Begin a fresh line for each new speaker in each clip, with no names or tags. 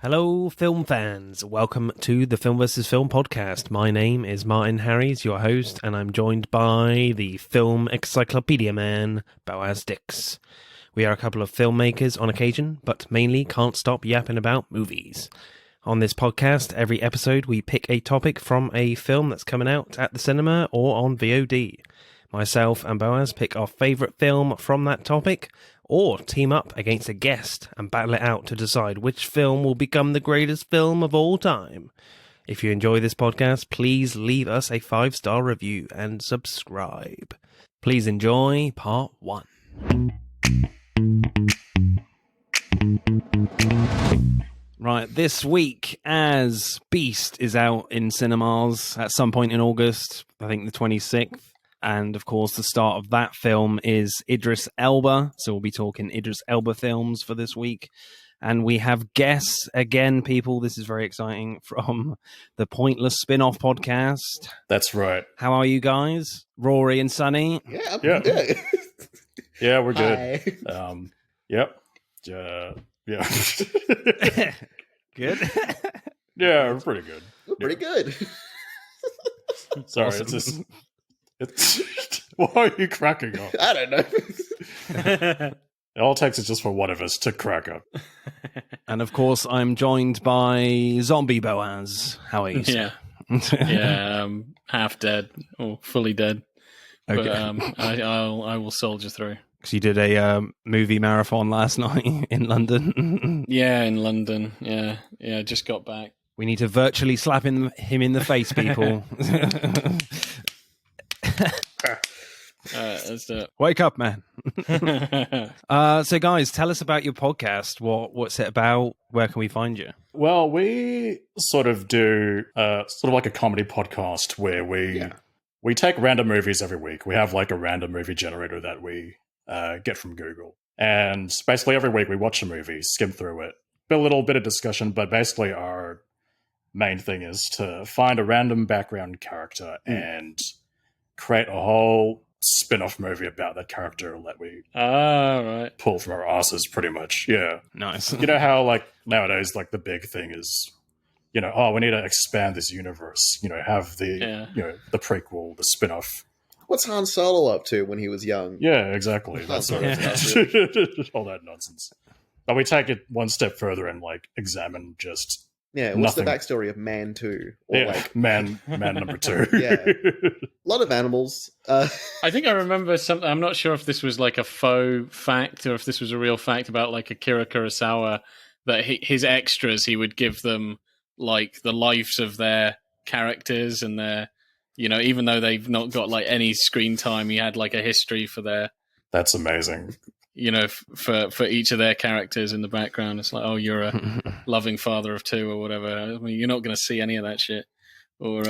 Hello, film fans. Welcome to the Film vs. Film podcast. My name is Martin Harries, your host, and I'm joined by the film encyclopedia man, Boaz Dix. We are a couple of filmmakers on occasion, but mainly can't stop yapping about movies. On this podcast, every episode we pick a topic from a film that's coming out at the cinema or on VOD. Myself and Boaz pick our favourite film from that topic, or team up against a guest and battle it out to decide which film will become the greatest film of all time. If you enjoy this podcast, please leave us a 5-star review and subscribe. Please enjoy part 1. Right, this week, as Beast is out in cinemas at some point in August, I think the 26th, and of course the start of that film is Idris Elba, so we'll be talking Idris Elba films for this week. And we have guests again, people, this is very exciting, from the Pointless Spin-Off podcast.
That's right.
How are you guys? Rory and Sunny?
Yeah, I'm good.
Yeah, we're good.
Hi.
Yep. Yeah.
Good?
Yeah, we're pretty good.
We're pretty good.
Sorry,
Awesome.
it's just... Why are you cracking up?
I don't know.
All it takes is just for one of us to crack up.
And of course, I'm joined by Zombie Boaz. How are you?
Yeah. Yeah, half dead or fully dead.
Okay.
But I will soldier through.
So you did a movie marathon last night in London.
Yeah, in London. Yeah, just got back.
We need to virtually slap him in the face, people.
That's it.
Wake up, man. So guys, tell us about your podcast. What's it about? Where can we find you?
Well, we sort of do sort of like a comedy podcast where we take random movies every week. We have like a random movie generator that we get from Google. And basically every week we watch a movie, skim through it, a little bit of discussion, but basically our main thing is to find a random background character and create a whole spin-off movie about that character that we
Right.
pull from our asses, pretty much. Yeah.
Nice.
You know how, like, nowadays, like, the big thing is, we need to expand this universe, have the, the prequel, the spin-off.
What's Han Solo up to when he was young?
Yeah, exactly. That sort of all that nonsense. But we take it one step further and, like, examine just
Yeah, what's
nothing.
the backstory of Man 2? Or like
man number 2.
Yeah. a lot of animals.
I think I remember something. I'm not sure if this was like a faux fact or if this was a real fact about like Akira Kurosawa, that his extras, he would give them like the lives of their characters and their, even though they've not got like any screen time, he had like a history for their,
That's amazing.
for each of their characters in the background. It's like, oh, you're a loving father of 2 or whatever. I mean, you're not going to see any of that shit. Or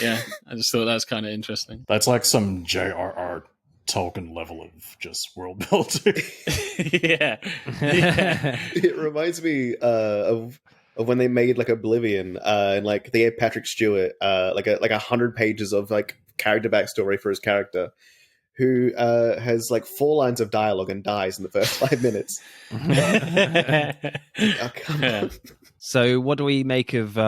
yeah, I just thought that was kind of interesting.
That's like some J.R.R. Tolkien level of just world building.
Yeah.
It reminds me of when they made like Oblivion and like they had Patrick Stewart like 100 pages of like character backstory for his character, who has like 4 lines of dialogue and dies in the first 5 minutes. Oh, come on.
So what do we make of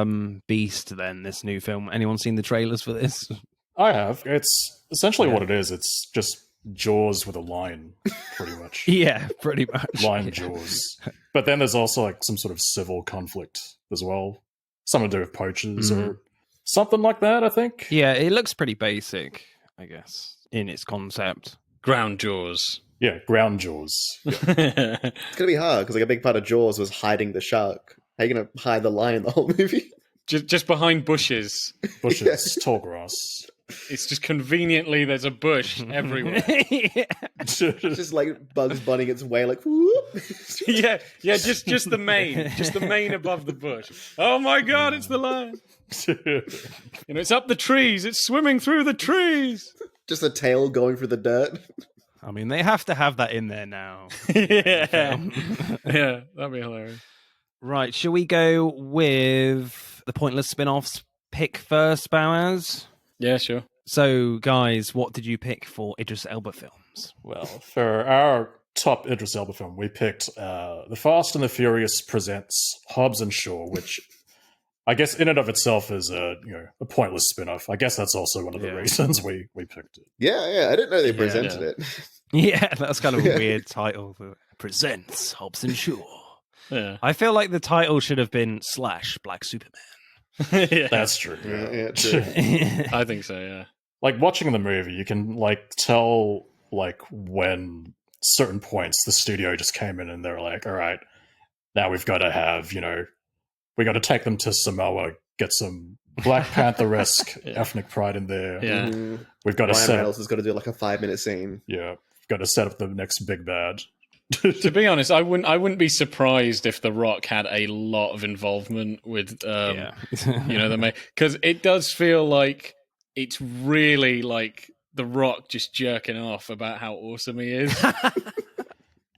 Beast then, this new film? Anyone seen the trailers for this?
I have. It's essentially what it is. It's just Jaws with a lion, pretty much.
Yeah, pretty much.
Lion Jaws. But then there's also like some sort of civil conflict as well. Something to do with poachers or something like that, I think.
Yeah, it looks pretty basic, I guess, in its concept.
Ground Jaws.
Yeah, ground Jaws.
It's going to be hard because like a big part of Jaws was hiding the shark. How are you going to hide the lion the whole movie?
Just behind bushes.
Bushes, tall grass.
It's just conveniently there's a bush everywhere.
It's just like Bugs Bunny its way like whoop.
yeah, just the mane above the bush. Oh my god, it's the lion. It's up the trees. It's swimming through the trees.
Just a tail going through the dirt.
I mean, they have to have that in there now.
Yeah, that'd be hilarious.
Right, shall we go with the Pointless Spin-Offs pick first, Boaz?
Yeah, sure.
So, guys, what did you pick for Idris Elba films?
Well, for our top Idris Elba film, we picked The Fast and the Furious Presents Hobbs and Shaw, which I guess in and of itself is a pointless spin-off. I guess that's also one of the reasons we picked it.
Yeah, I didn't know they presented it.
Yeah, that's kind of a weird title. For Presents Hobbs and Shaw.
Yeah.
I feel like the title should have been / Black Superman.
Yeah.
That's true.
Yeah, true.
I think so, yeah.
Like watching the movie, you can like tell like when certain points the studio just came in and they're like, all right, now we've got to have, we got to take them to Samoa, get some Black Panther-esque ethnic pride in there.
Yeah.
We've got to
Ryan
set
Reynolds has got to do like a 5-minute scene.
Yeah, we've got to set up the next big bad.
To be honest, I wouldn't be surprised if The Rock had a lot of involvement with because it does feel like it's really like The Rock just jerking off about how awesome he is.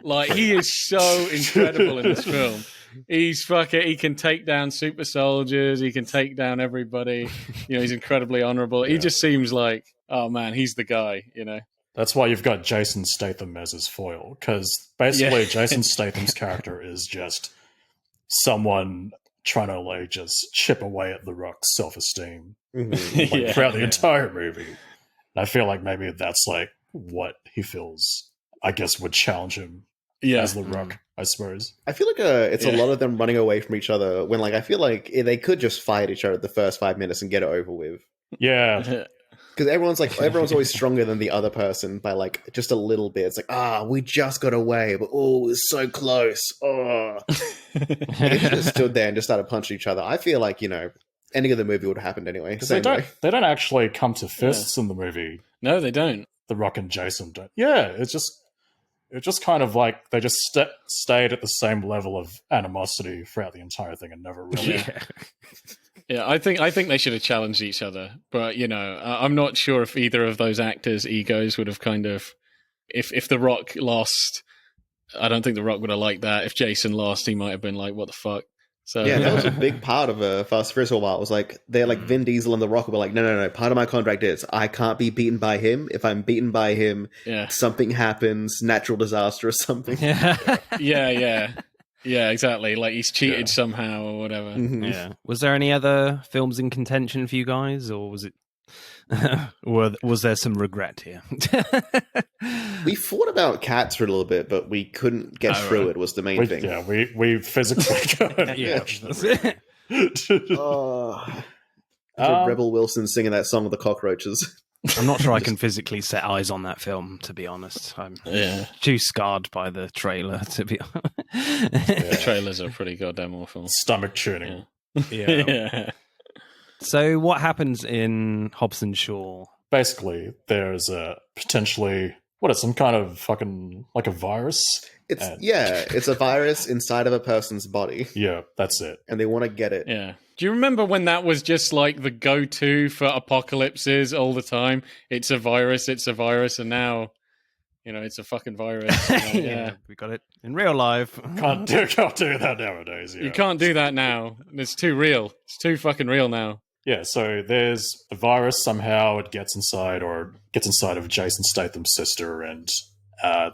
Like, he is so incredible in this film. He can take down super soldiers, he can take down everybody. He's incredibly honorable. He just seems like, oh man, he's the guy,
That's why you've got Jason Statham as his foil, because basically Jason Statham's character is just someone trying to like just chip away at The Rock's self-esteem throughout the entire movie. And I feel like maybe that's like what he feels, I guess, would challenge him as The Rock, I suppose.
I feel like it's a lot of them running away from each other when like I feel like they could just fight each other the first 5 minutes and get it over with.
Yeah.
Because everyone's always stronger than the other person by like just a little bit. It's like, we just got away, but it's so close. They should have stood there and just started punching each other. I feel like, ending of the movie would have happened anyway.
Because they don't actually come to fists in the movie.
No, they don't.
The Rock and Jason don't. Yeah, it's just kind of like they just stayed at the same level of animosity throughout the entire thing and never really.
Yeah, I think they should have challenged each other, but I'm not sure if either of those actors' egos would have kind of, if The Rock lost, I don't think The Rock would have liked that. If Jason lost, he might have been like, "What the fuck." So
yeah, that was a big part of Fast and Furious for a while. It was like they're like Vin Diesel and The Rock were like, no. Part of my contract is I can't be beaten by him. If I'm beaten by him, something happens, natural disaster or something.
Yeah, exactly. Like he's cheated somehow or whatever.
Mm-hmm.
Yeah. Was there any other films in contention for you guys, or was it? Was there some regret here?
We thought about Cats for a little bit, but we couldn't get through it. Was the main thing.
Yeah, we physically watched
Rebel Wilson singing that song with the cockroaches.
I'm not sure I can physically set eyes on that film, to be honest. I'm too scarred by the trailer, to be honest.
The trailers are pretty goddamn awful.
Stomach churning.
Yeah. So what happens in Hobbs and Shaw?
Basically, there's potentially, some kind of fucking, like a virus?
It's a virus inside of a person's body.
Yeah, that's it.
And they want to get it.
Yeah. Do you remember when that was just like the go-to for apocalypses all the time? It's a virus, and now, it's a fucking virus.
We got it in real life.
Can't do that nowadays. Yeah.
You can't do that now. It's too real. It's too fucking real now.
Yeah, so there's a virus, somehow it gets inside of Jason Statham's sister, and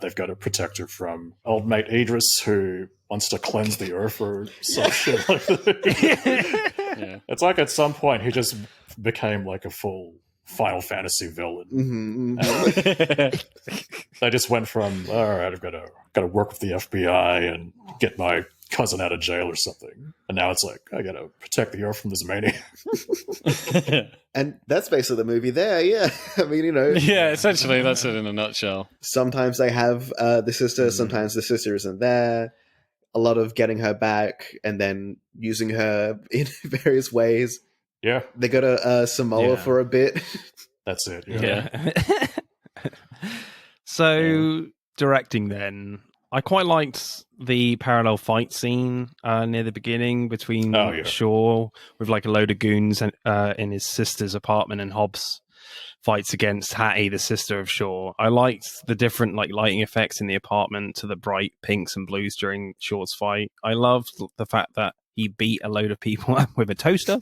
they've got to protect her from old mate Idris, who wants to cleanse the earth or some shit like that.
Yeah.
It's like at some point he just became like a full Final Fantasy villain. They just went from, all right, I've got to work with the FBI and get my cousin out of jail or something, and now it's like I got to protect the earth from this maniac.
And that's basically the movie there. Yeah, I mean,
yeah, essentially that's it in a nutshell.
Sometimes they have the sister, sometimes the sister isn't there. A lot of getting her back and then using her in various ways.
Yeah,
they go to Samoa for a bit.
That's it.
Yeah.
So directing then, I quite liked the parallel fight scene near the beginning between Shaw with like a load of goons in his sister's apartment, and Hobbs fights against Hattie, the sister of Shaw. I liked the different like lighting effects in the apartment to the bright pinks and blues during Shaw's fight. I loved the fact that he beat a load of people up with a toaster.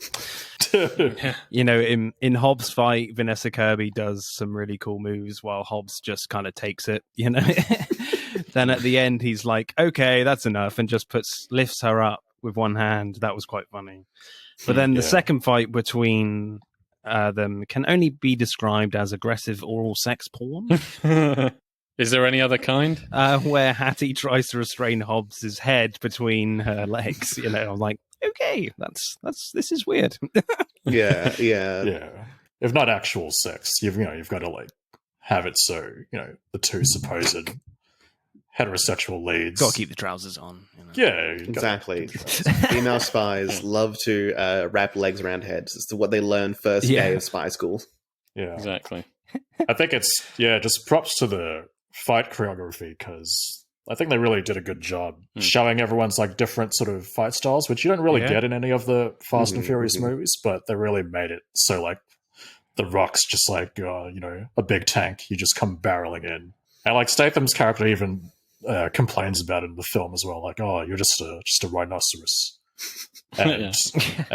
Yeah.
You know, in Hobbs' fight, Vanessa Kirby does some really cool moves while Hobbs just kind of takes it, you know. Then at the end, he's like, okay, that's enough, and just lifts her up with one hand. That was quite funny. But then the second fight between them can only be described as aggressive oral sex porn.
Is there any other kind?
Where Hattie tries to restrain Hobbs's head between her legs. You know, I'm like, okay, this is weird.
Yeah.
If not actual sex, you've got to like have it so the two supposed heterosexual leads
Got to keep the trousers on. You know?
Yeah,
exactly. Female spies love to wrap legs around heads. It's what they learn first day of spy school.
Yeah,
exactly.
I think it's just props to the fight choreography, because I think they really did a good job showing everyone's like different sort of fight styles, which you don't really get in any of the Fast and Furious movies, but they really made it so like the Rock's just like a big tank. You just come barreling in, and like Statham's character even complains about it in the film as well, like, oh, you're just a rhinoceros. And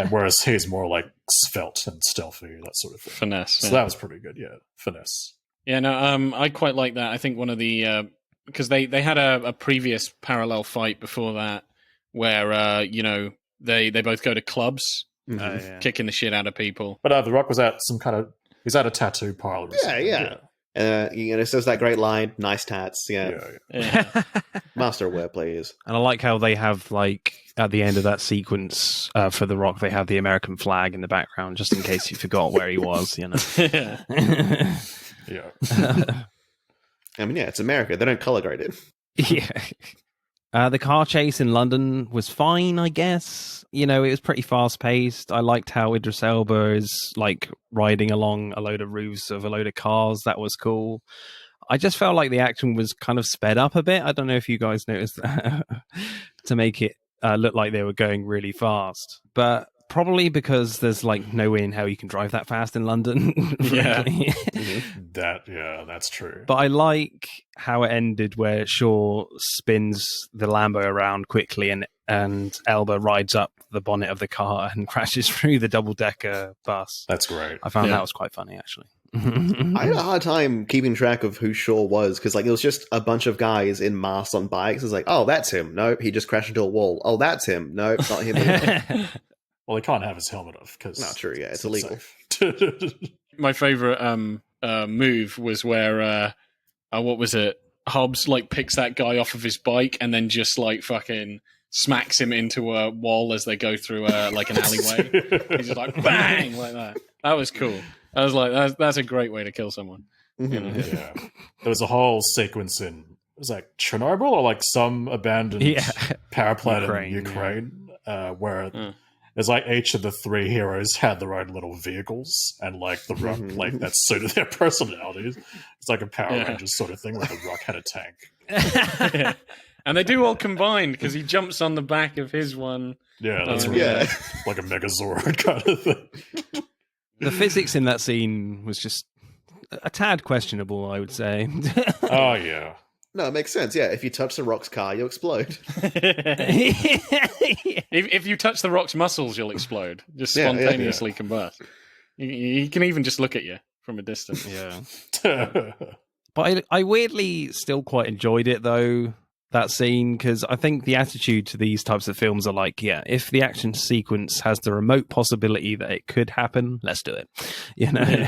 whereas he's more like svelte and stealthy, that sort of thing.
Finesse.
So that was pretty good, finesse.
Yeah, no, I quite like that. I think one of the because they had a previous parallel fight before that where they both go to clubs, kicking the shit out of people.
But The Rock was at he's at a tattoo parlor.
Yeah. It says that great line, nice tats. Yeah. Master of wordplay is.
And I like how they have, like, at the end of that sequence for The Rock, they have the American flag in the background, just in case you forgot where he was, you know.
I mean, it's America. They don't color grade it.
Yeah. The car chase in London was fine, I guess. You know, it was pretty fast-paced. I liked how Idris Elba is, like, riding along a load of roofs of a load of cars. That was cool. I just felt like the action was kind of sped up a bit. I don't know if you guys noticed that, to make it look like they were going really fast. But probably because there's, like, no way in hell you can drive that fast in London.
That's true.
But I like how it ended, where Shaw spins the Lambo around quickly and Elba rides up the bonnet of the car and crashes through the double-decker bus.
That's great.
I found that was quite funny, actually.
I had a hard time keeping track of who Shaw was, because like it was just a bunch of guys in masks on bikes. It's like, oh, that's him. Nope, he just crashed into a wall. Oh, that's him. Nope, not him either.
Well, he can't have his helmet off because
not true. Yeah, it's illegal.
My favorite move was where what was it? Hobbs like picks that guy off of his bike and then just like fucking smacks him into a wall as they go through like an alleyway. He's just like bang like that. That was cool. I was like, that's a great way to kill someone. You know?
Yeah, there was a whole sequence in it was like Chernobyl or like some abandoned power plant in Ukraine where. It's like each of the three heroes had their own little vehicles, and like the Rock, like that suited their personalities. It's like a Power Rangers sort of thing where the Rock had a tank.
And they do all combined because he jumps on the back of his one.
Yeah, that's right. Like a Megazord kind of thing.
The physics in that scene was just a tad questionable, I would say.
Oh, yeah.
No, it makes sense. Yeah, if you touch the Rock's car, you'll explode.
If you touch the Rock's muscles, you'll explode. Just spontaneously combust. He can even just look at you from a distance.
Yeah. But I weirdly still quite enjoyed it, though, that scene, because I think the attitude to these types of films are like, if the action sequence has the remote possibility that it could happen, let's do it. You know?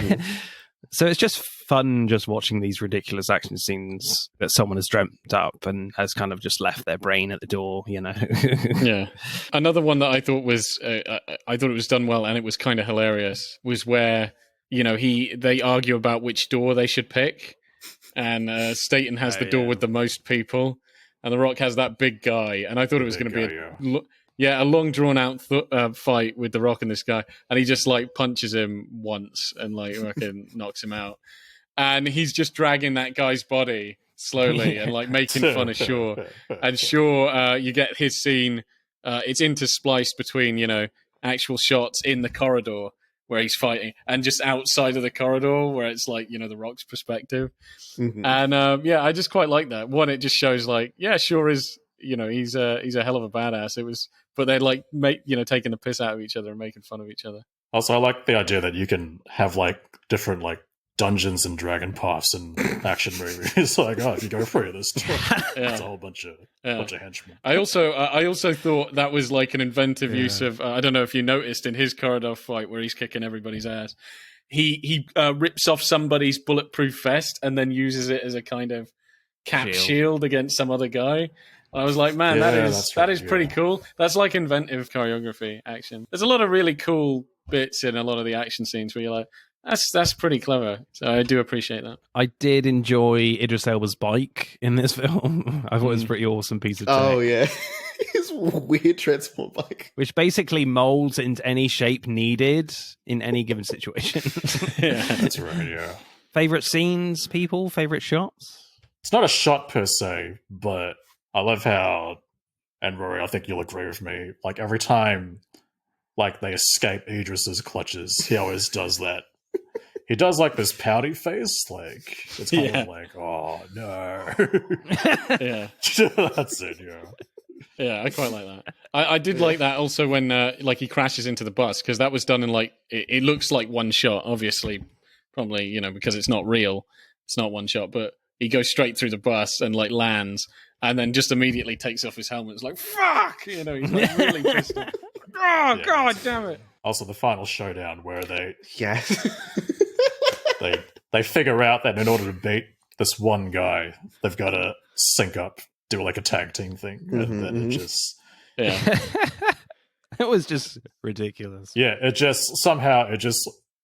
So it's just fun just watching these ridiculous action scenes that someone has dreamt up and has kind of just left their brain at the door, you know.
Yeah. Another one that I thought was I thought it was done well and it was kind of hilarious was where, they argue about which door they should pick, and Staten has the door with the most people and The Rock has that big guy, and I thought it was going to be a long drawn out fight with The Rock and this guy, and he just like punches him once and like fucking knocks him out, and he's just dragging that guy's body slowly and like making fun of Shaw. And Shaw, you get his scene. It's interspliced between actual shots in the corridor where he's fighting, and just outside of the corridor where it's like The Rock's perspective. And I just quite like that. One, it just shows like Shaw is he's a hell of a badass. It was, but they're like taking the piss out of each other and making fun of each other.
Also, I like the idea that you can have like different like Dungeons and Dragon paths and action movies. Like, if you go through this, it's a whole bunch of henchmen.
I also thought that was like an inventive use of. I don't know if you noticed in his corridor fight where he's kicking everybody's ass. He rips off somebody's bulletproof vest and then uses it as a kind of cap shield against some other guy. I was like, man, that is pretty cool. That's like inventive choreography action. There's a lot of really cool bits in a lot of the action scenes where you're like, that's pretty clever. So I do appreciate that.
I did enjoy Idris Elba's bike in this film. I thought it was a pretty awesome piece of tech.
Oh, yeah. His weird transport bike.
Which basically molds into any shape needed in any given situation.
Yeah, that's right, yeah.
Favorite scenes, people? Favorite shots?
It's not a shot per se, but I love how, and Rory, I think you'll agree with me, like every time like they escape Idris's clutches, he always does that. He does like this pouty face, like it's kind of like, oh no.
Yeah.
That's it, yeah.
Yeah, I quite like that. I did like that also when like he crashes into the bus, because that was done in like it looks like one shot, obviously, probably, because it's not real. It's not one shot, but he goes straight through the bus and like lands and then just immediately takes off his helmet. It's like, fuck! He's like really pissed off. Oh, God damn it.
Also, the final showdown where they
Yeah.
they figure out that in order to beat this one guy, they've got to sync up, do like a tag team thing, and then it just
It was just ridiculous.
Yeah, it just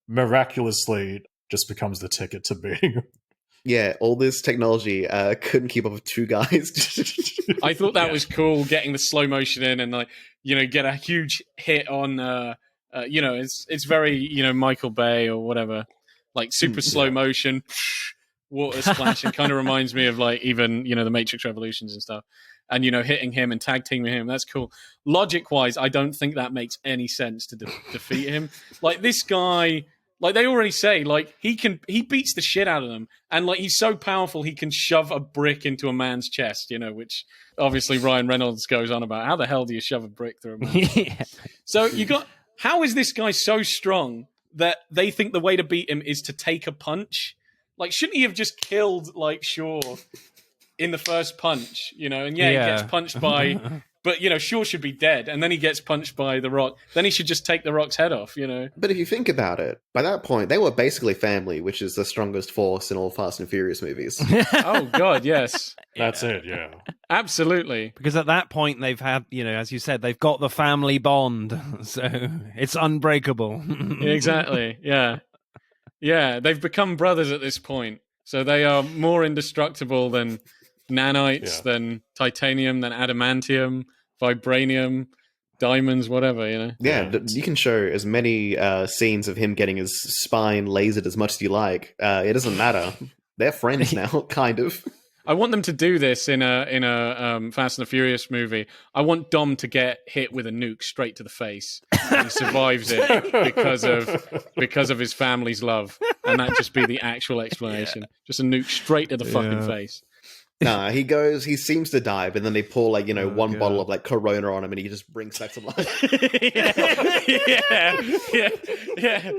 miraculously just becomes the ticket to beating him.
Yeah, all this technology couldn't keep up with two guys.
I thought that was cool, getting the slow motion in and like get a huge hit on it's very Michael Bay or whatever, like super slow motion, water splashing. Kind of reminds me of like even the Matrix Revolutions and stuff. And hitting him and tag teaming him, that's cool. Logic wise, I don't think that makes any sense to defeat him. Like this guy, like they already say, like he beats the shit out of them, and like he's so powerful he can shove a brick into a man's chest, which obviously Ryan Reynolds goes on about. How the hell do you shove a brick through a man's chest? So how is this guy so strong that they think the way to beat him is to take a punch? Like, shouldn't he have just killed like Shaw in the first punch? And he gets punched by. But, Shaw should be dead, and then he gets punched by The Rock. Then he should just take The Rock's head off,
But if you think about it, by that point, they were basically family, which is the strongest force in all Fast and Furious movies.
Oh, God, yes.
That's it, yeah.
Absolutely.
Because at that point, they've had, as you said, they've got the family bond. So it's unbreakable.
Exactly, yeah. Yeah, they've become brothers at this point. So they are more indestructible than nanites, than titanium, than adamantium, vibranium, diamonds, whatever,
Yeah, you can show as many scenes of him getting his spine lasered as much as you like. It doesn't matter. They're friends now, kind of.
I want them to do this in a Fast and the Furious movie. I want Dom to get hit with a nuke straight to the face, and he survives it because of his family's love, and that just be the actual explanation. Yeah. Just a nuke straight to the fucking face.
Nah, he seems to die, but then they pour one bottle of like Corona on him, and he just brings back to life.
yeah.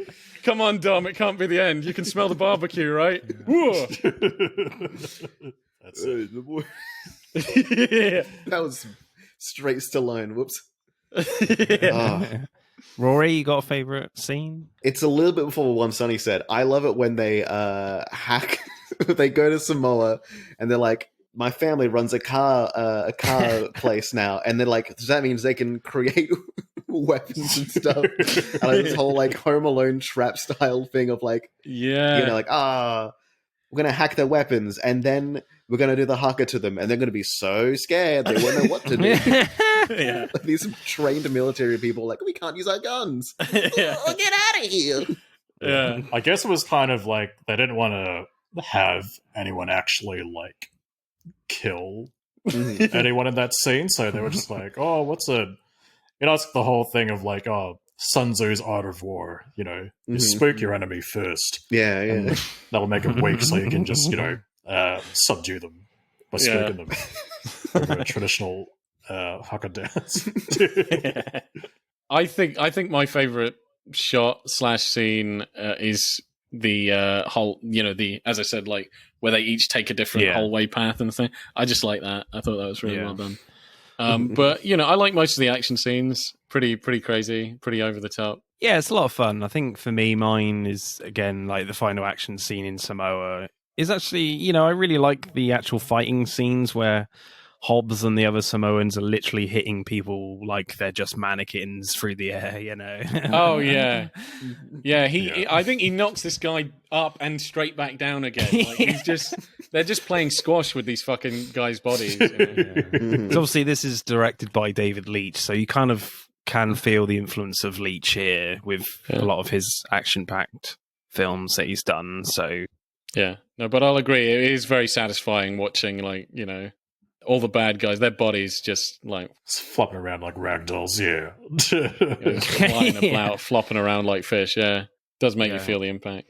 Come on, Dom, it can't be the end. You can smell the barbecue, right? Whoa.
That's it. That was straight Stallone. Whoops.
Rory, you got a favorite scene?
It's a little bit before what Sonny said. I love it when they hack. They go to Samoa and they're like, my family runs a car place now, and they're like, so that means they can create weapons and stuff. And like this whole like Home Alone trap style thing of like, we're gonna hack their weapons, and then we're gonna do the haka to them, and they're gonna be so scared they won't know what to do. Like, these trained military people like, we can't use our guns. Get out of here.
Yeah,
I guess it was kind of like they didn't want to have anyone actually like kill anyone in that scene, so they were just like, it's the whole thing of like, Sun Tzu's Art of War, you spook your enemy first.
Yeah.
That'll make them weak so you can just, subdue them by spooking them. for a traditional haka dance.
I think my favorite shot / scene is the whole, as I said, like where they each take a different hallway path and thing. I just like that. I thought that was really well done. But I like most of the action scenes. Pretty crazy, pretty over the top.
Yeah, it's a lot of fun. I think for me, mine is again like the final action scene in Samoa. Is actually, I really like the actual fighting scenes where Hobbs and the other Samoans are literally hitting people like they're just mannequins through the air,
Oh yeah, yeah. I think he knocks this guy up and straight back down again. Like, they're just playing squash with these fucking guys' bodies.
So obviously, this is directed by David Leitch, so you kind of can feel the influence of Leitch here with a lot of his action-packed films that he's done. So
yeah, no, but I'll agree. It is very satisfying watching, all the bad guys, their bodies just like
flopping around like ragdolls,
flying about, flopping around like fish. Yeah, does make you feel the impact.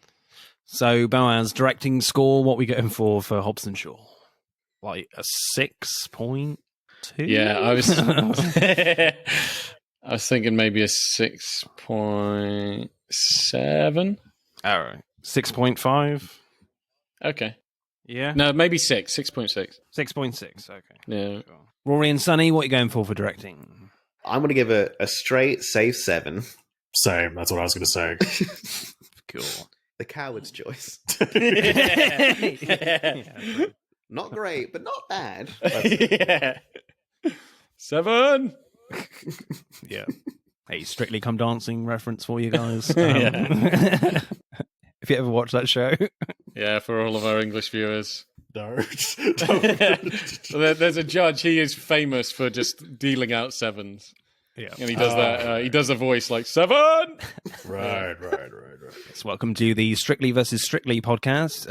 So Boaz, directing score, what we getting for Hobbs and Shaw? Like a 6.2?
Yeah, I was I was thinking maybe a 6.7.
All right, 6.5.
Okay.
Yeah.
No, maybe 6.6.
6.6. Okay.
Yeah.
Cool. Rory and Sonny, what are you going for directing?
I'm going to give it a straight safe 7.
Same. That's what I was going to say.
Cool.
The coward's choice.
Yeah.
Not great, but not bad.
Yeah. 7.
Yeah. Hey, Strictly Come Dancing reference for you guys. If you ever watch that show.
Yeah, for all of our English viewers.
No.
There's a judge. He is famous for just dealing out 7s.
Yeah.
And he does that. He does a voice like 7.
Right.
Yes, welcome to the Strictly versus Strictly podcast.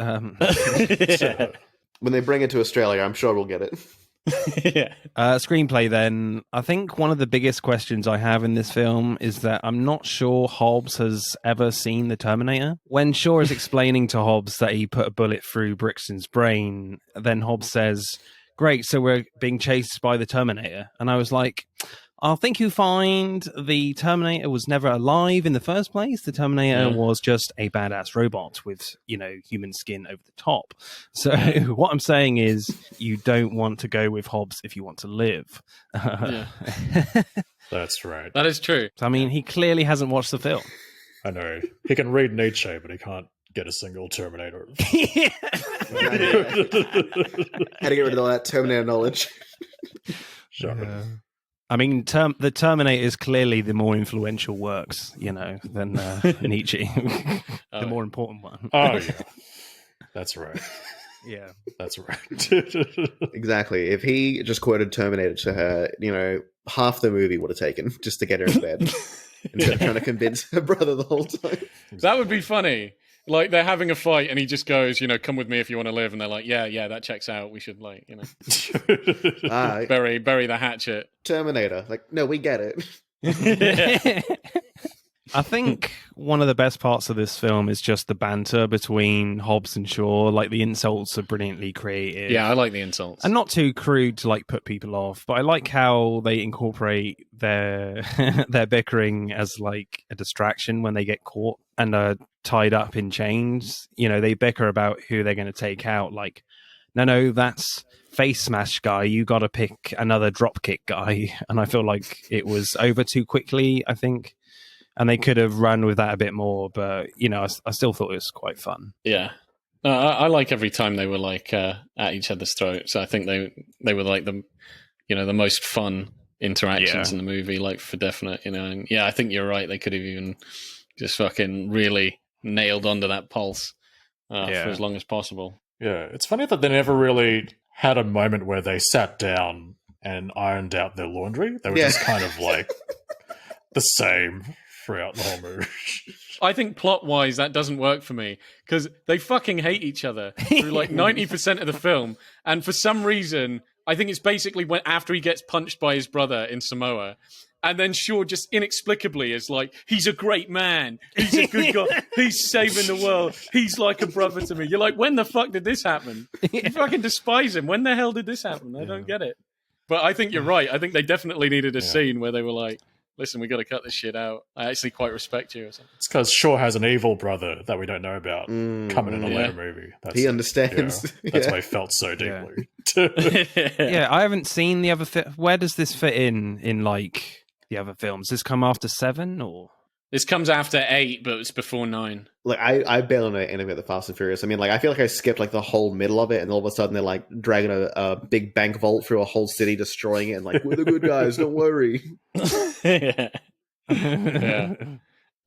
When they bring it to Australia, I'm sure we'll get it.
Yeah.
Screenplay then. I think one of the biggest questions I have in this film is that I'm not sure Hobbs has ever seen the Terminator. When Shaw is explaining to Hobbs that he put a bullet through Brixton's brain, then Hobbs says, "Great, so we're being chased by the Terminator." And I was like, I think you find the Terminator was never alive in the first place. The Terminator was just a badass robot with, human skin over the top. So what I'm saying is you don't want to go with Hobbs if you want to live.
Yeah.
That's right.
That is true.
So, I mean, he clearly hasn't watched the film.
I know. He can read Nietzsche, but he can't get a single Terminator.
How to get rid of all that Terminator knowledge.
Sure.
I mean, the Terminator is clearly the more influential works, than Nietzsche. The more important one.
Oh, yeah. That's right.
Yeah.
That's right.
Exactly. If he just quoted Terminator to her, half the movie would have taken just to get her in bed. Instead of trying to convince her brother the whole time.
That would be funny. Like, they're having a fight and he just goes, come with me if you want to live. And they're like, yeah, that checks out. We should, bury the hatchet.
Terminator. Like, no, we get it.
I think one of the best parts of this film is just the banter between Hobbs and Shaw. Like, the insults are brilliantly created.
Yeah, I like the insults.
And not too crude to, put people off. But I like how they incorporate their their bickering as, a distraction when they get caught and are tied up in chains. They bicker about who they're going to take out. Like, no, that's face smash guy. You got to pick another dropkick guy. And I feel like it was over too quickly, I think. And they could have run with that a bit more, but I still thought it was quite fun.
Yeah, I like every time they were at each other's throats. I think they were like the most fun interactions in the movie, for definite. And yeah, I think you're right. They could have even just fucking really nailed onto that pulse for as long as possible.
Yeah, it's funny that they never really had a moment where they sat down and ironed out their laundry. They were just kind of the same throughout the whole movie.
I think plot-wise that doesn't work for me because they fucking hate each other through 90% of the film, and for some reason I think it's basically after he gets punched by his brother in Samoa, and then Shaw just inexplicably is like, he's a great man, he's a good guy, he's saving the world, he's like a brother to me. You're like, when the fuck did this happen? You fucking despise him. When the hell did this happen? I don't get it. But I think you're right. I think they definitely needed a scene where they were like, listen, we got to cut this shit out. I actually quite respect you or something.
It's because Shaw has an evil brother that we don't know about coming in a later movie.
He understands.
That's why he felt so deeply.
Yeah, I haven't seen the other. Where does this fit in like the other films? Does this come after 7 or?
This comes after 8, but it's before 9.
Like I barely know anything about the Fast and Furious. I mean, like I feel like I skipped like the whole middle of it, and all of a sudden they're like dragging a big bank vault through a whole city, destroying it, and like we're the good guys, don't worry.
Yeah,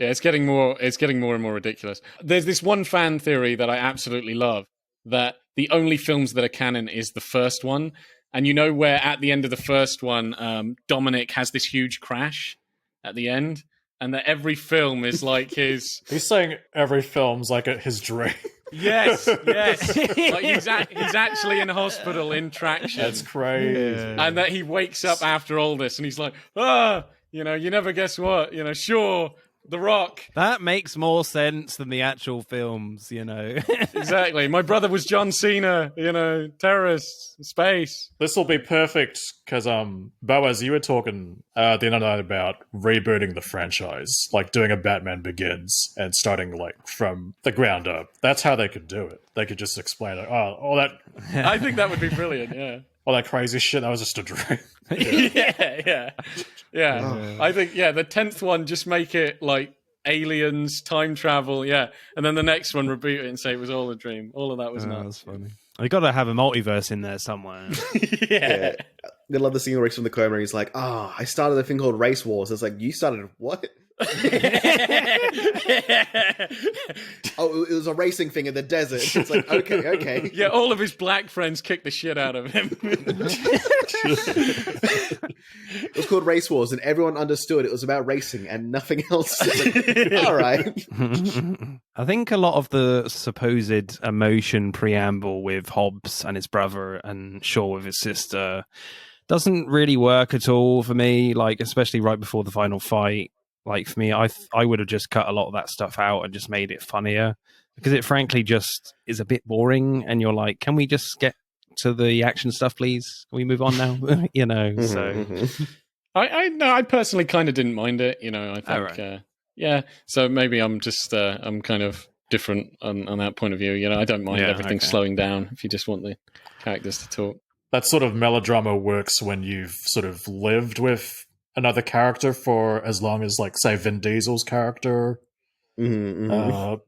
it's getting more and more ridiculous. There's this one fan theory that I absolutely love, that the only films that are canon is the first one, and you know where at the end of the first one, Dominic has this huge crash at the end. And that every film is like his...
He's saying every film's like his dream.
Yes. Like he's actually in hospital in traction.
That's crazy.
And that he wakes up after all this and he's like, you never guess what, sure, The Rock.
That makes more sense than the actual films,
Exactly. My brother was John Cena, terrorists, space.
This will be perfect because, Boaz, you were talking the other night about rebooting the franchise, like doing a Batman Begins and starting like from the ground up. That's how they could do it. They could just explain like, all that.
I think that would be brilliant. Yeah.
All that crazy shit, that was just a dream.
Yeah. I think, the 10th one, just make it like aliens, time travel, and then the next one, reboot it and say it was all a dream. All of that was nuts.
That's funny. You got to have a multiverse in there somewhere.
I love the scene where Rick's from the coma. He's like, I started a thing called Race Wars. It's like, you started what? It was a racing thing in the desert. It's like, okay.
Yeah, all of his black friends kicked the shit out of him.
It was called Race Wars, and everyone understood it was about racing and nothing else. Like, all right.
I think a lot of the supposed emotion preamble with Hobbs and his brother and Shaw with his sister doesn't really work at all for me, like especially right before the final fight. Like for me, I would have just cut a lot of that stuff out and just made it funnier, because it frankly just is a bit boring. And you're like, can we just get to the action stuff, please? Can we move on now?
I personally kind of didn't mind it. I think, So maybe I'm just I'm kind of different on that point of view. I don't mind everything slowing down if you just want the characters to talk.
That sort of melodrama works when you've sort of lived with another character for as long as, like, say, Vin Diesel's character, and all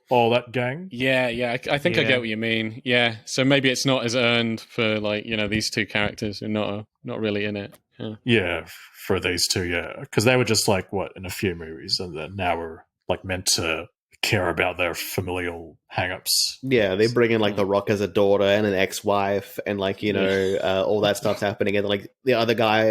that gang.
Yeah. I think I get what you mean. Yeah, so maybe it's not as earned for, like, these two characters are not really in it.
Yeah, for these two, because they were just like in a few movies, and then now we're like meant to care about their familial hang-ups.
Yeah, they bring in like The Rock as a daughter and an ex-wife, and like all that stuff's happening, and like the other guy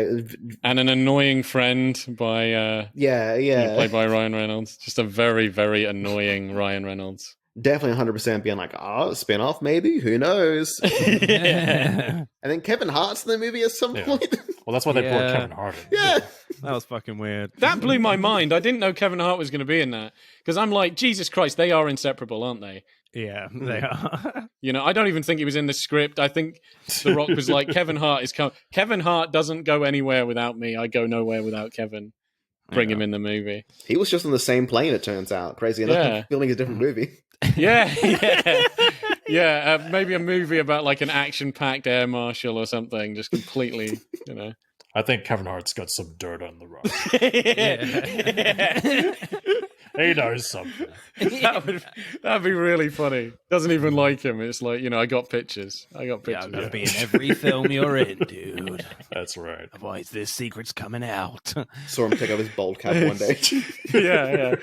and an annoying friend by played by Ryan Reynolds, just a very, very annoying Ryan Reynolds.
Definitely 100% being like, spin-off maybe, who knows. And then Kevin Hart's in the movie at some point.
Well, that's why they brought Kevin Hart in.
Yeah.
That was fucking weird.
That blew my mind. I didn't know Kevin Hart was going to be in that, because I'm like, Jesus Christ, they are inseparable, aren't they?
Yeah, they are.
I don't even think he was in the script. I think The Rock was like, Kevin Hart is Kevin Hart doesn't go anywhere without me. I go nowhere without Kevin. Bring him in the movie.
He was just on the same plane, it turns out. Crazy enough, filming a different movie.
Yeah. Maybe a movie about like an action-packed air marshal or something, just completely,
I think Kevin Hart's got some dirt on The Rock. He knows something.
That'd be really funny. Doesn't even like him. It's like, I got pictures.
Yeah, I'm going to be in every film you're in, dude.
That's right.
Otherwise, this secret's coming out.
Saw him take off his bald cap one day.
Yeah.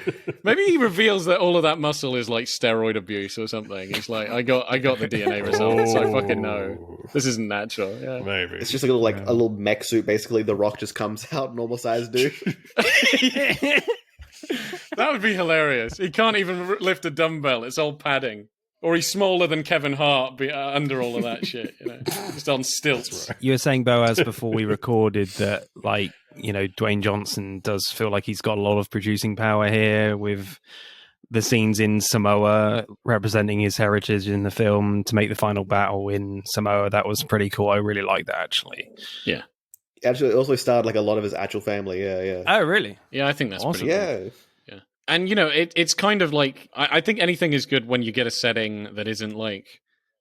Maybe he reveals that all of that muscle is like steroid abuse or something. He's like, I got the DNA results. I fucking know. This isn't natural. Yeah.
Maybe.
It's just like a little mech suit, basically. The Rock just comes out, normal size dude.
That would be hilarious. He can't even lift a dumbbell. It's all padding. Or he's smaller than Kevin Hart under all of that shit. Just on stilts.
You were saying, Boaz, before we recorded that, like, Dwayne Johnson does feel like he's got a lot of producing power here with the scenes in Samoa representing his heritage in the film to make the final battle in Samoa. That was pretty cool. I really liked that, actually.
Yeah.
Actually, it also starred like a lot of his actual family. Yeah.
Oh, really?
Yeah, I think that's
Awesome.
pretty cool.
Yeah.
And, it's kind of like, I think anything is good when you get a setting that isn't like,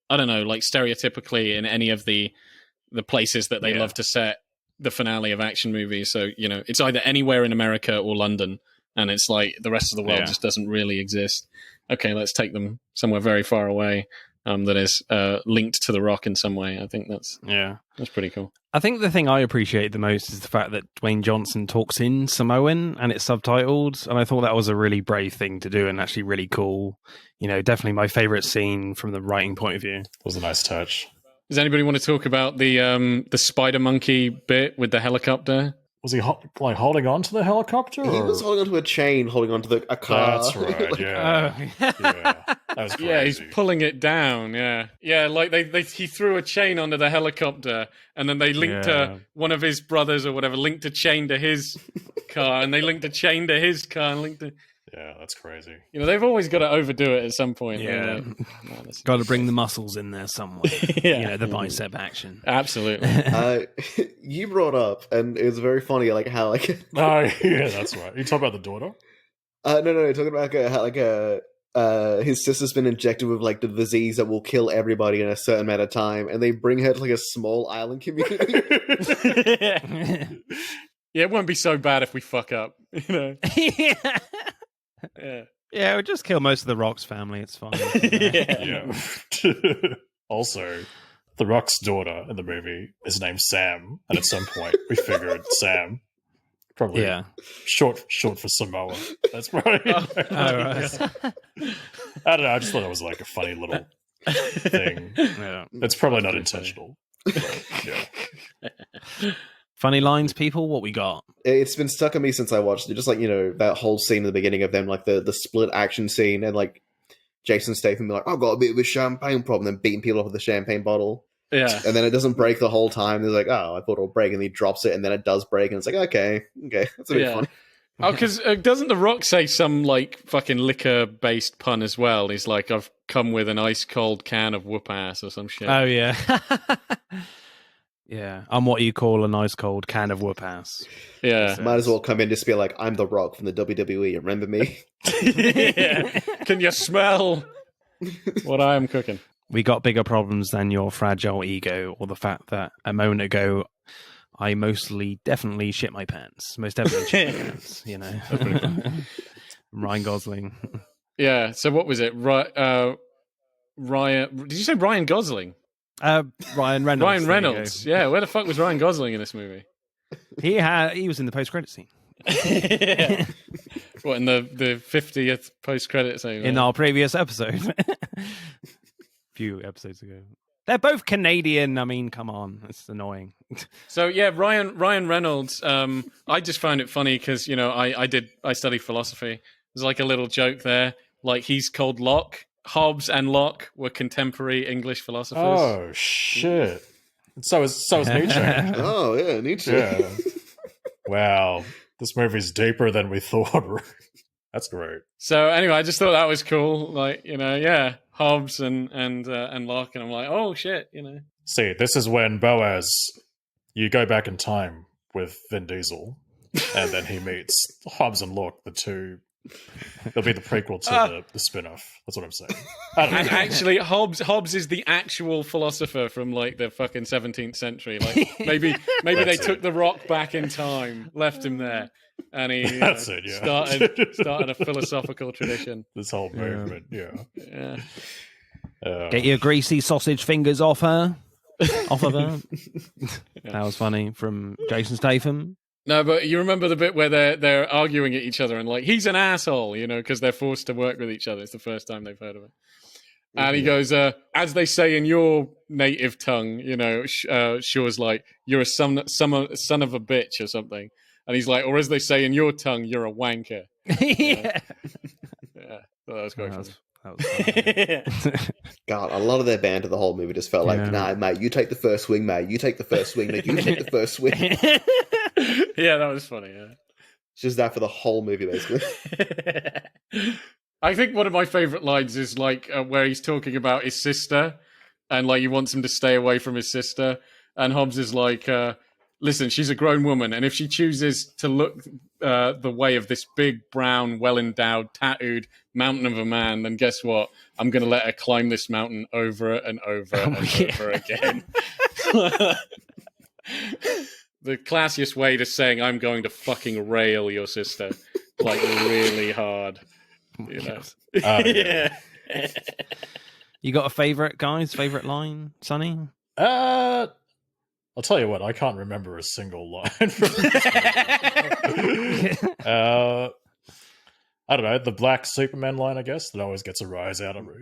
I don't know, like stereotypically in any of the places that they love to set the finale of action movies. So, it's either anywhere in America or London, and it's like the rest of the world just doesn't really exist. Okay, let's take them somewhere very far away that is linked to The Rock in some way. I think that's pretty cool.
I think the thing I appreciate the most is the fact that Dwayne Johnson talks in Samoan and it's subtitled, and I thought that was a really brave thing to do and actually really cool. Definitely my favorite scene from the writing point of view.
It was a nice touch.
Does anybody want to talk about the spider monkey bit with the helicopter?
Was he holding on to the helicopter?
He was holding onto a chain, holding onto a car.
That's right. Yeah. Yeah. That was crazy.
Yeah, he's pulling it down. Yeah. Like he threw a chain onto the helicopter, and then they linked one of his brothers or whatever linked a chain to his car, and they linked a chain to his car, and linked.
Yeah, that's crazy.
They've always got to overdo it at some point.
Yeah,
like,
got to bring the muscles in there somewhere. The bicep action.
Absolutely.
You brought up, and it was very funny, like how like.
Oh yeah, that's right. You talk about the daughter?
No, talking about how his sister's been injected with like the disease that will kill everybody in a certain amount of time, and they bring her to like a small island community.
Yeah, it won't be so bad if we fuck up,
Yeah, it would just kill most of the Rock's family. It's fine.
Yeah. Also, the Rock's daughter in the movie is named Sam, and at some point we figured Sam, probably short for Samoa. That's probably.
Right.
I don't know. I just thought it was like a funny little thing.
Yeah.
It's probably not intentional. But, yeah.
Funny lines, people. What we got?
It's been stuck on me since I watched it. Just like that whole scene at the beginning of them, like the split action scene, and like Jason Statham be like, "I've got a bit of a champagne problem," then beating people off with the champagne bottle.
Yeah,
and then it doesn't break the whole time. There's like, "Oh, I thought it'll break," and he drops it, and then it does break, and it's like, "Okay, that's a bit funny."
Oh, because doesn't The Rock say some like fucking liquor-based pun as well? He's like, "I've come with an ice cold can of whoop ass" or some shit.
Oh yeah. Yeah, I'm what you call a nice cold can of whoop ass.
Yeah.
Might as well come in just be like, "I'm The Rock from the WWE, remember me?"
Yeah. Can you smell what I am cooking?
We got bigger problems than your fragile ego or the fact that a moment ago I definitely shit my pants. Most definitely shit my pants, Ryan Gosling.
Yeah, so what was it? Ryan, did you say Ryan Gosling?
Ryan Reynolds.
Ryan Reynolds. Yeah, where the fuck was Ryan Gosling in this movie?
He was in the post-credit scene.
Yeah. What, in the 50th post-credit scene?
In our previous episode. A few episodes ago. They're both Canadian. I mean, come on. It's annoying.
So, yeah, Ryan Reynolds, I just found it funny because, I studied philosophy. There's like a little joke there. Like, he's called Locke. Hobbes and Locke were contemporary English philosophers.
Oh shit! So is Nietzsche.
Oh yeah, Nietzsche.
Yeah. Wow, this movie's deeper than we thought. That's great.
So anyway, I just thought that was cool. Like Hobbes and Locke, and I'm like, oh shit,
See, this is when Boaz, you go back in time with Vin Diesel, and then he meets Hobbes and Locke, the two. It'll be the prequel to the spin-off. That's what I'm saying.
And actually, Hobbes is the actual philosopher from like the fucking 17th century. Like maybe they took the Rock back in time, left him there, and he started a philosophical tradition.
This whole movement, yeah.
Get your greasy sausage fingers off her. Off of her. That was funny from Jason Statham.
No, but you remember the bit where they're arguing at each other and like, he's an asshole, because they're forced to work with each other. It's the first time they've heard of it. And he goes, as they say in your native tongue, Shaw's like, you're a son of a bitch or something. And he's like, or as they say in your tongue, you're a wanker.
Yeah.
Yeah. So that was quite funny.
That was funny.
God, a lot of their banter the whole movie just felt like, nah, mate, you take the first swing, mate. You take the first swing, mate. You take the first swing.
Yeah, that was funny, yeah.
It's just that for the whole movie, basically.
I think one of my favorite lines is like where he's talking about his sister, and like he wants him to stay away from his sister, and Hobbs is like, "Listen, she's a grown woman, and if she chooses to look the way of this big, brown, well-endowed, tattooed mountain of a man, then guess what? I'm going to let her climb this mountain over and over and over again." The classiest way to saying I'm going to fucking rail your sister, like really hard. You know?
Yeah.
You got a favorite, guys? Favorite line, Sonny?
I'll tell you what, I can't remember a single line from this movie. I don't know, the Black Superman line, I guess, that always gets a rise out of me.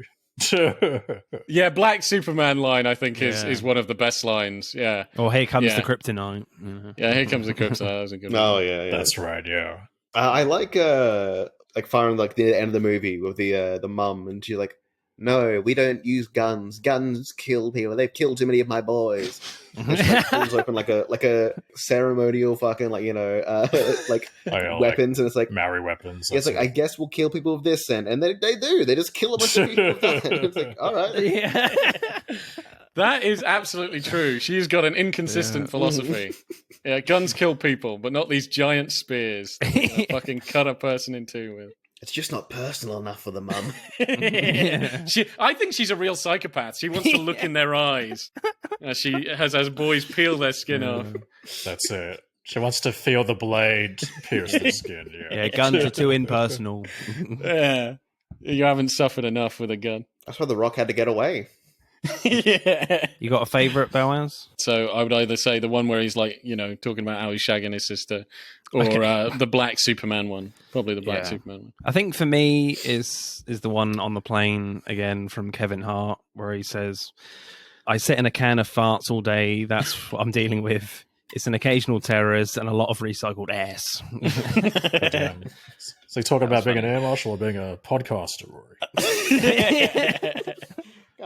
Yeah, Black Superman line, I think, is one of the best lines. Yeah.
Or here comes the kryptonite.
Yeah, here comes the kryptonite. That was a good one.
Oh yeah,
That's right, yeah.
I like firing like the end of the movie with the mum, and she's like, "No, we don't use guns. Guns kill people. They've killed too many of my boys." And she like, pulls open like a ceremonial fucking like weapons, and it's like
Maori weapons.
Yeah, it's like I guess we'll kill people with this, and they do. They just kill a bunch of people with that. It's like, all right,
Yeah.
That is absolutely true. She's got an inconsistent philosophy. Yeah, guns kill people, but not these giant spears that fucking cut a person in two with.
it's just not personal enough for the mum.
I think she's a real psychopath. She wants to look in their eyes. She has boys peel their skin off.
That's it. She wants to feel the blade pierce the skin.
Yeah, guns are too impersonal.
Yeah, you haven't suffered enough with a gun.
That's why The Rock had to get away.
Yeah.
You got a favourite, Boaz?
So I would either say the one where he's like, talking about how he's shagging his sister, or the Black Superman one. Probably the Black Superman one.
I think for me is the one on the plane again from Kevin Hart, where he says, "I sit in a can of farts all day. That's what I'm dealing with. It's an occasional terrorist and a lot of recycled ass."
So you talking about being an air marshal or being a podcaster, Rory?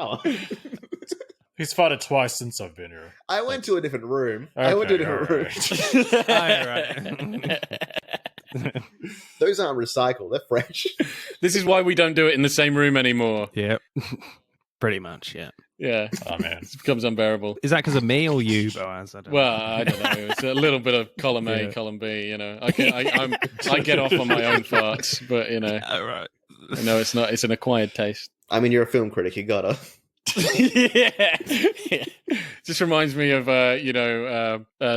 Oh.
He's farted twice since I've been here.
I went to a different room.
Okay,
I went to a different room.
Right.
Those aren't recycled. They're fresh.
This is why we don't do it in the same room anymore.
Yep. Pretty much, yeah.
Yeah.
Oh, man.
It becomes unbearable.
Is that because of me or you, Boaz? I don't know.
I don't know. It's a little bit of column A, column B. I get off on my own farts, but
Oh, right.
I know it's not. It's an acquired taste.
I mean, you're a film critic. You gotta.
Yeah. Just reminds me of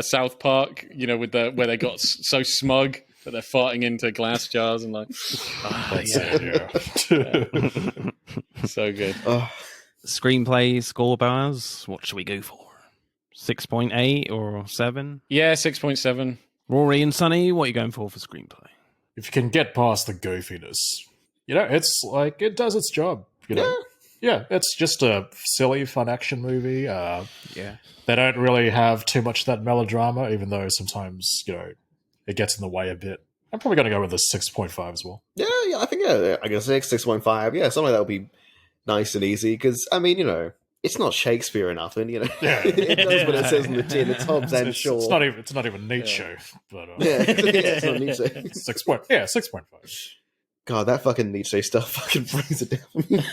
South Park. With where they got so smug that they're farting into glass jars and like. So good.
Screenplay score, Boaz. What should we go for? 6.8 or 7?
Yeah, 6.7.
Rory and Sonny, what are you going for screenplay?
If you can get past the goofiness, it's like it does its job. Yeah, it's just a silly, fun action movie. They don't really have too much of that melodrama, even though sometimes it gets in the way a bit. I'm probably going to go with a 6.5 as well.
Yeah, I think I guess 6.5. Yeah, something like that would be nice and easy because I mean, it's not Shakespeare or nothing.
Yeah.
It does what it says in the tin. It's Hobbs and Shaw.
It's not even Nietzsche, but
it's not Nietzsche.
6.5.
God, that fucking Nietzsche stuff fucking brings it down for me.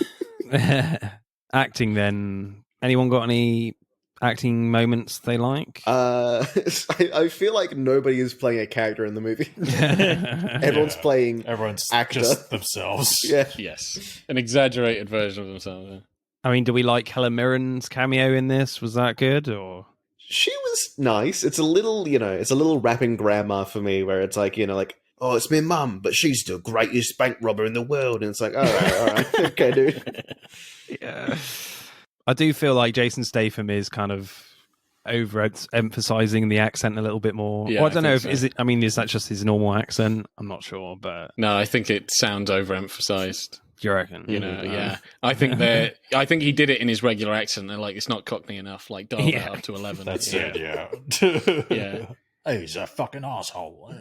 Acting then. Anyone got any acting moments they like?
I feel like nobody is playing a character in the movie. Everyone's playing actor.
Just themselves.
Yeah.
Yes. An exaggerated version of themselves. Yeah.
I mean, do we like Helen Mirren's cameo in this? Was that good or?
She was nice. It's a little, it's a little rapping grandma for me where it's like, oh, it's my mum, but she's the greatest bank robber in the world. And it's like, all right. Okay, dude.
Yeah. I do feel like Jason Statham is kind of over-emphasizing the accent a little bit more.
Yeah,
well, I don't know if,
so.
is that just his normal accent? I'm not sure, but...
No, I think it sounds overemphasized.
Do you reckon?
Yeah. I think he did it in his regular accent. They're like, it's not Cockney enough. Like, dial that up to 11.
That's it, yeah.
Yeah.
Hey, he's a fucking asshole.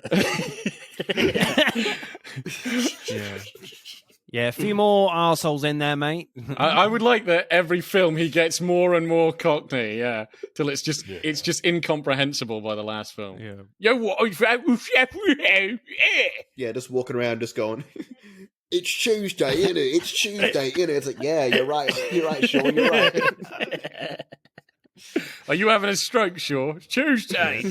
Yeah, a few more arseholes in there, mate.
I would like that every film he gets more and more Cockney, till it's just incomprehensible by the last film.
Yeah.
Yo, what?
Yeah, just walking around, just going, it's Tuesday, isn't it? It's Tuesday, isn't it? It's like, yeah, you're right, Sean, you're right.
Are you having a stroke, Shaw? Tuesday.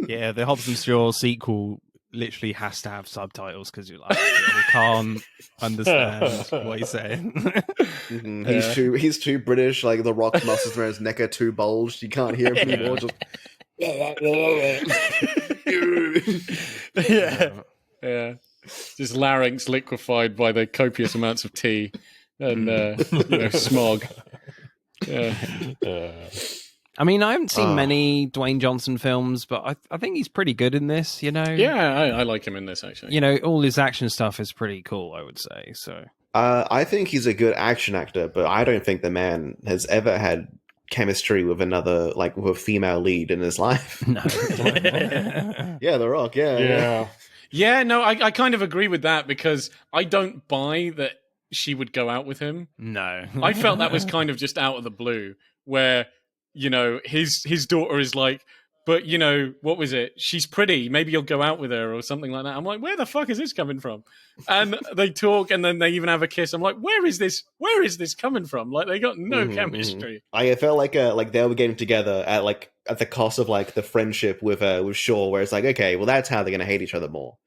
Yeah, the Hobbs and Shaw sequel literally has to have subtitles because you can't understand what he's saying.
Mm-hmm. He's too British. Like the Rock's muscles around his neck are too bulged. You can't hear him anymore. Just
yeah. Just larynx liquefied by the copious amounts of tea and smog. Yeah.
I mean, I haven't seen many Dwayne Johnson films, but I think he's pretty good in this, you know?
Yeah, I like him in this, actually.
You know, all his action stuff is pretty cool, I would say. So,
I think he's a good action actor, but I don't think the man has ever had chemistry with another, like, with a female lead in his life.
No.
Yeah, The Rock, yeah.
Yeah, no, I kind of agree with that because I don't buy that she would go out with him.
No.
I felt that was kind of just out of the blue, where, you know, his daughter is like, but, you know, what was it? She's pretty. Maybe you'll go out with her or something like that. I'm like, where the fuck is this coming from? And they talk and then they even have a kiss. I'm like, where is this coming from? Like, they got no chemistry.
I felt like they were getting together at the cost of like the friendship with Shaw, where it's like, okay, well, that's how they're going to hate each other more.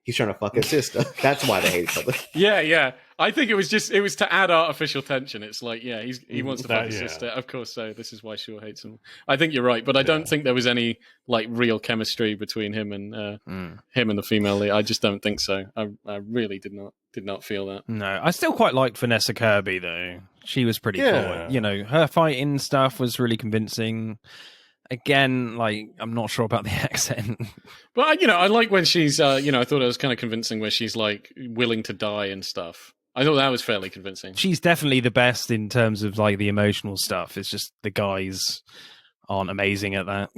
He's trying to fuck his sister. That's why they hate each other.
Yeah. I think it was to add artificial tension. It's like, yeah, he wants to fuck his sister. Of course, so this is why Shaw hates him. I think you're right, but I don't think there was any like real chemistry between him and the female lead. I just don't think so. I really did not feel that.
No, I still quite liked Vanessa Kirby though. She was pretty cool. You know, her fighting stuff was really convincing. Again, like, I'm not sure about the accent.
But, you know, I like when she's, I thought it was kind of convincing where she's, like, willing to die and stuff. I thought that was fairly convincing.
She's definitely the best in terms of, like, the emotional stuff. It's just the guys aren't amazing at that.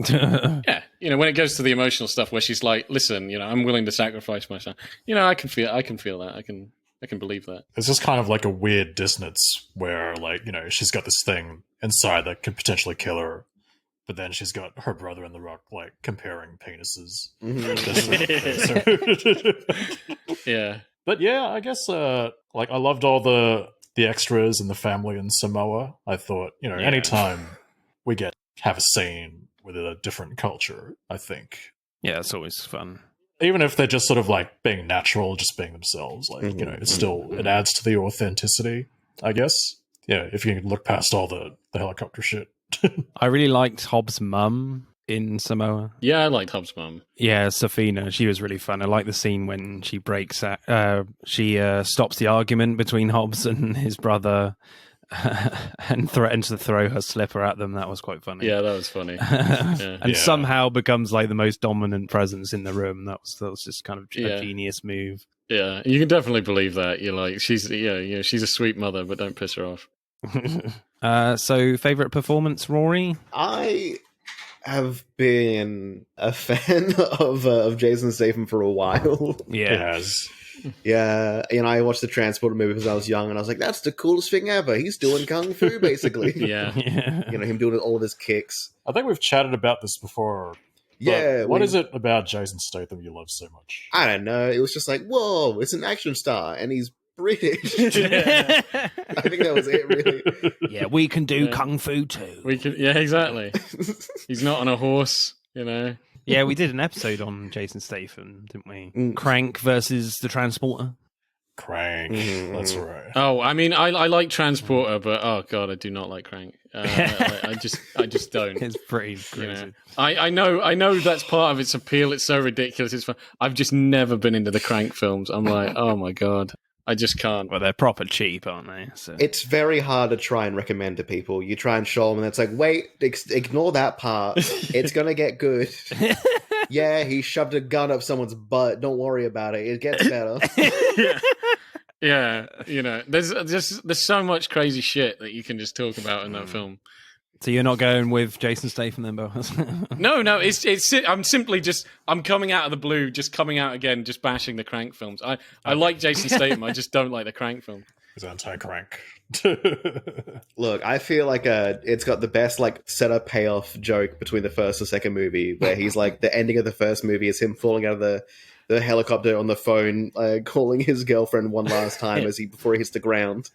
Yeah, you know, when it goes to the emotional stuff where she's like, listen, you know, I'm willing to sacrifice myself. You know, I can feel that. I can believe that.
It's just kind of like a weird dissonance where, like, you know, she's got this thing inside that could potentially kill her. But then she's got her brother and The Rock, like, comparing penises.
Yeah.
But yeah, I guess, like, I loved all the extras and the family in Samoa. I thought, you know, anytime we have a scene with a different culture, I think.
Yeah, it's always fun.
Even if they're just sort of, like, being natural, just being themselves. Like, you know, it adds to the authenticity, I guess. Yeah, if you can look past all the helicopter shit.
I really liked Hobbs' mum in Samoa.
Yeah, I liked Hobbs' mum.
Yeah, Safina, she was really fun. I like the scene when she breaks out. She stops the argument between Hobbs and his brother and threatens to throw her slipper at them. That was quite funny.
Yeah, that was funny. And
somehow bemes like the most dominant presence in the room. That was just kind of a genius move.
Yeah, you can definitely believe that. You're like, she's a sweet mother, but don't piss her off.
So, favorite performance, Rory?
I have been a fan of Jason Statham for a while.
Yes.
Yeah, you know, I watched the Transporter movie because I was young, and I was like, "That's the coolest thing ever." He's doing kung fu, basically.
Yeah.
You know, him doing all of his kicks.
I think we've chatted about this before.
Yeah.
What is it about Jason Statham you love so much?
I don't know. It was just like, whoa, it's an action star, and he's British.
Yeah.
I think that was it, really.
Yeah, we can do kung fu too.
Yeah, exactly. He's not on a horse, you know.
Yeah, we did an episode on Jason Statham, didn't we? Crank versus the Transporter.
Crank, that's right.
Oh, I mean, I like Transporter, but oh god, I do not like Crank. I just don't.
It's pretty crazy.
You know? I know that's part of its appeal. It's so ridiculous. It's fun. I've just never been into the Crank films. I'm like, oh my god. I just can't.
Well, they're proper cheap, aren't they? So.
It's very hard to try and recommend to people. You try and show them, and it's like, wait, ignore that part. It's going to get good. Yeah, he shoved a gun up someone's butt. Don't worry about it. It gets better.
Yeah, you know, there's so much crazy shit that you can just talk about in that film.
So you're not going with Jason Statham then, Boaz?
No, I'm coming out of the blue, just coming out again, just bashing the Crank films. I like Jason Statham, I just don't like the Crank film.
He's anti-Crank.
Look, I feel like it's got the best like setup payoff joke between the first and second movie, where he's like, the ending of the first movie is him falling out of the the helicopter on the phone, calling his girlfriend one last time before he hits the ground.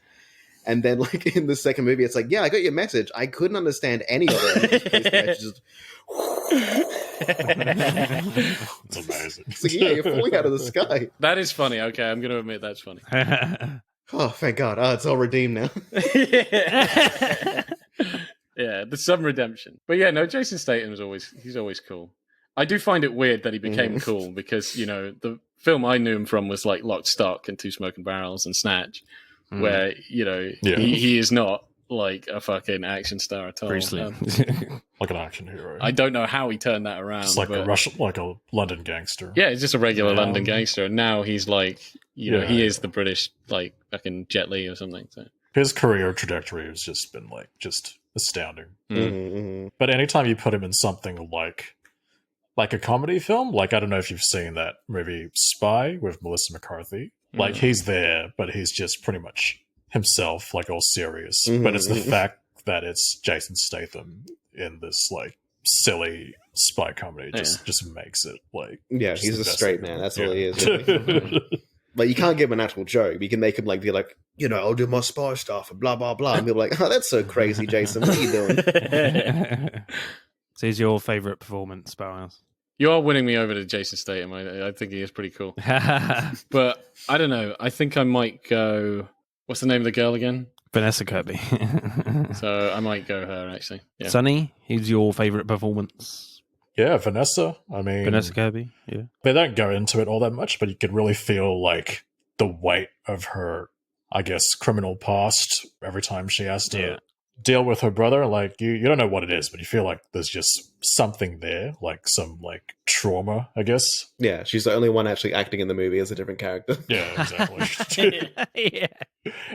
And then, like, in the second movie, it's like, yeah, I got your message. I couldn't understand any of it.
It's amazing.
It's like, yeah, you're falling out of the sky.
That is funny. Okay, I'm going to admit that's funny.
Oh, thank God. Oh, it's all redeemed now.
Yeah, there's some redemption. But yeah, no, Jason Statham he's always cool. I do find it weird that he became cool because, you know, the film I knew him from was like Lock, Stock and Two Smoking Barrels and Snatch, where, you know, he is not like a fucking action star at all.
Bruce Lee.
Like an action hero.
I don't know how he turned that around.
It's like a London gangster.
Yeah, he's just a regular London gangster. And now he's like, you know, he is the British, like, fucking Jet Li or something. So.
His career trajectory has just been, like, just astounding.
Mm-hmm.
But anytime you put him in something like a comedy film, like, I don't know if you've seen that movie Spy with Melissa McCarthy. Like, he's there, but he's just pretty much himself, like, all serious. But it's the fact that it's Jason Statham in this, like, silly spy comedy just makes it, like...
Yeah, he's a straight man. That's all he is. Really. Like, you can't give him an actual joke. But you can make him, like, be like, you know, I'll do my spy stuff and blah, blah, blah. And people are like, oh, that's so crazy, Jason. What are you doing?
So who's your favourite performance, Bowers?
You are winning me over to Jason Statham. I think he is pretty cool. But I don't know. I think I might go... What's the name of the girl again?
Vanessa Kirby.
So I might go her, actually. Yeah.
Sonny, who's your favourite performance?
Yeah, Vanessa. I mean...
Vanessa Kirby, yeah.
They don't go into it all that much, but you could really feel, like, the weight of her, I guess, criminal past every time she has to deal with her brother. Like, you don't know what it is, but you feel like there's just something there, like some, like, trauma, I guess.
Yeah, she's the only one actually acting in the movie as a different character.
Yeah, exactly.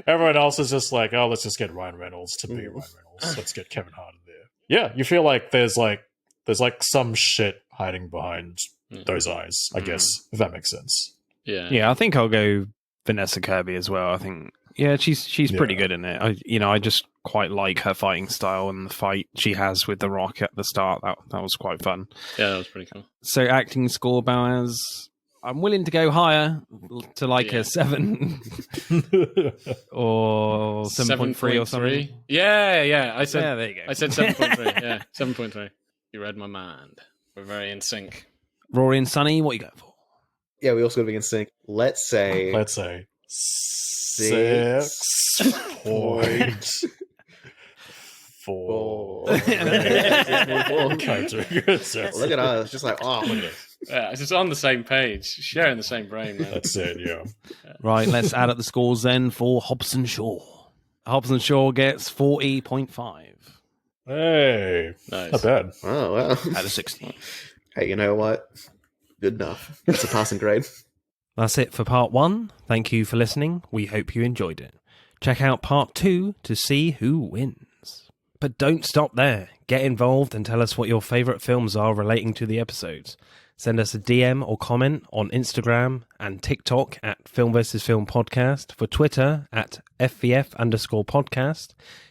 Everyone else is just like, oh, let's just get Ryan Reynolds to be Ryan Reynolds. Let's get Kevin Hart in there. Yeah, you feel like there's some shit hiding behind those eyes, I guess, if that makes sense.
Yeah, I think I'll go Vanessa Kirby as well. I think, she's pretty good in it. I just quite like her fighting style and the fight she has with The Rock at the start. That was quite fun.
Yeah, that was pretty cool.
So acting score, Bowers, I'm willing to go higher to like a 7 or 7.3 or something.
Yeah. I said,
there you go.
I said 7.3. Yeah, 7.3. You read my mind. We're very in sync.
Rory and Sonny, what are you going for?
Yeah, we also got to be in sync. Let's say
6.4.
Look at us, just like, oh, look at this.
Yeah, it's just on the same page, sharing the same brain, man.
That's it, yeah.
Right, let's add up the scores then for Hobson Shaw. Hobson Shaw gets 40.5.
Hey,
nice.
Not bad.
Oh, wow.
Out of 60.
Hey, you know what? Good enough. It's a passing grade.
That's it for part 1. Thank you for listening. We hope you enjoyed it. Check out part 2 to see who wins. But don't stop there. Get involved and tell us what your favourite films are relating to the episodes. Send us a DM or comment on Instagram and TikTok at Film vs. Film Podcast, for Twitter at FVF_podcast.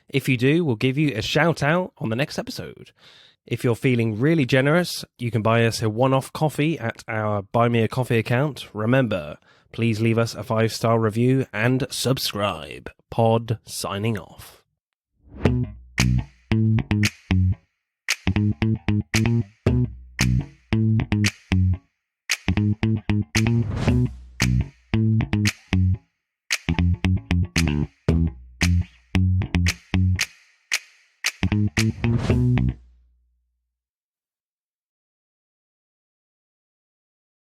If you do, we'll give you a shout out on the next episode. If you're feeling really generous, you can buy us a one-off coffee at our Buy Me a Coffee account. Remember, please leave us a 5-star review and subscribe. Pod signing off.